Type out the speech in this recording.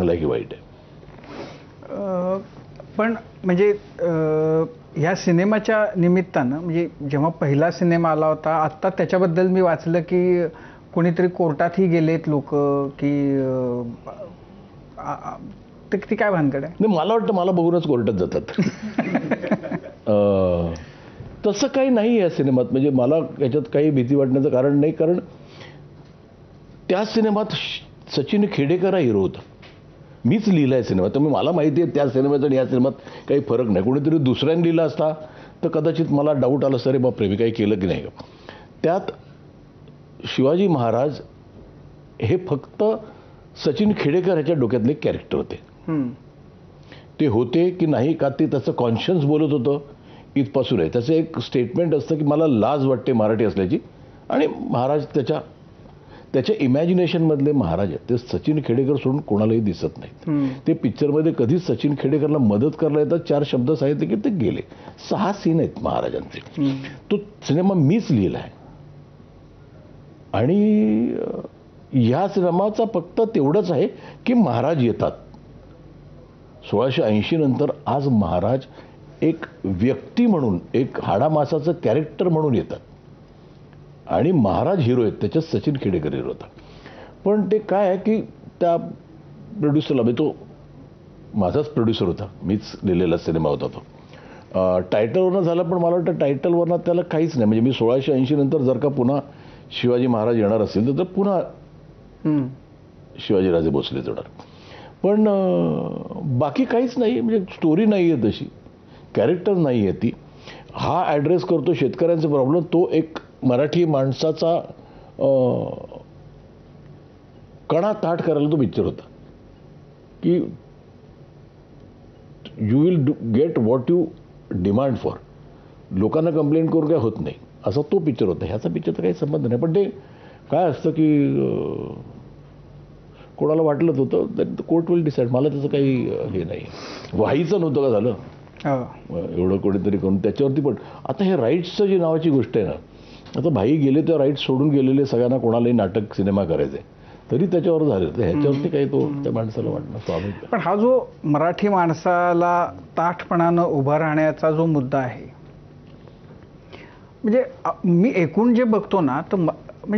चांगलं आहे की वाईट आहे. पण म्हणजे ह्या सिनेमाच्या निमित्तानं म्हणजे जेव्हा पहिला सिनेमा आला होता, आत्ता त्याच्याबद्दल मी वाचलं की कोणीतरी कोर्टातही गेलेत लोक की ती काय भानगड आहे? नाही, मला वाटतं मला बघूनच कोर्टात जातात. तसं काही नाही या सिनेमात. म्हणजे मला याच्यात काही भीती वाटण्याचं कारण नाही, कारण त्या सिनेमात सचिन खेडेकर हा हिरो होता. मीच लिहिला आहे सिनेमा, तर मला माहिती आहे त्या सिनेमाचा आणि या सिनेमात काही फरक नाही. कोणीतरी दुसऱ्याने लिहिला असता तर कदाचित मला डाऊट आला, अरे बापरे मी काही केलं की नाही. त्यात शिवाजी महाराज हे फक्त सचिन खेडेकर ह्याच्या डोक्यातले कॅरेक्टर होते. ते होते की नाही का ते त्याचं कॉन्शियन्स बोलत होतं इथपासून आहे. त्याचं एक स्टेटमेंट असतं की मला लाज वाटते मराठी असल्याची, आणि महाराज त्याच्या इमॅजिनेशनमधले महाराज आहेत ते सचिन खेडेकर सोडून कोणालाही दिसत नाहीत. ते पिक्चरमध्ये कधीच सचिन खेडेकरला मदत करायला येतात, 4 शब्द सांगितले की ते गेले. 6 सीन आहेत महाराजांचे. तो सिनेमा मीच लिहिला आहे. आणि ह्या सिनेमाचा फक्त तेवढंच आहे की महाराज येतात. 1680 नंतर आज महाराज एक व्यक्ती म्हणून, एक हाडामासाचं कॅरेक्टर म्हणून येतात आणि महाराज हिरो आहेत. त्याच्यात सचिन खेडेकर हिरो होता. पण ते काय आहे की त्या प्रोड्युसरला, तो माझाच प्रोड्युसर होता, मीच लिहिलेला सिनेमा होता तो. टायटलवरनं झाला, पण मला वाटतं टायटलवरनं त्याला काहीच नाही. म्हणजे मी 1680 नंतर जर का पुन्हा शिवाजी महाराज येणार असतील तर पुन्हा शिवाजीराजे भोसले जोडणार. पण बाकी काहीच नाही. म्हणजे स्टोरी नाही आहे तशी, कॅरेक्टर नाही आहे ती. हा ॲड्रेस करतो शेतकऱ्यांचे प्रॉब्लेम. तो एक मराठी माणसाचा कणा ताठ करायला तो पिक्चर होता की you will get what you demand for. लोकांना कंप्लेंट करून काय होत नाही, असा तो पिक्चर होता. ह्याचा पिक्चरचा काही संबंध नाही. पण ते काय असतं की कोणाला वाटलं होतं तर कोर्ट विल डिसाईड. मला त्याचं काही हे नाही. वाहीचं नव्हतं का झालं एवढं कोणीतरी करून त्याच्यावरती. पण आता हे राईट्सचं जी नावाची गोष्ट आहे ना, आता भाई गेले तर राईट्स सोडून गेलेले सगळ्यांना कोणालाही नाटक सिनेमा करायचे तरी त्याच्यावर झाले, तर ह्याच्यावरती काही तो त्या माणसाला वाटणं स्वाभाविक. पण हा जो मराठी माणसाला ताठपणानं उभा राहण्याचा जो मुद्दा आहे, म्हणजे मी एकूण जे बघतो ना, तर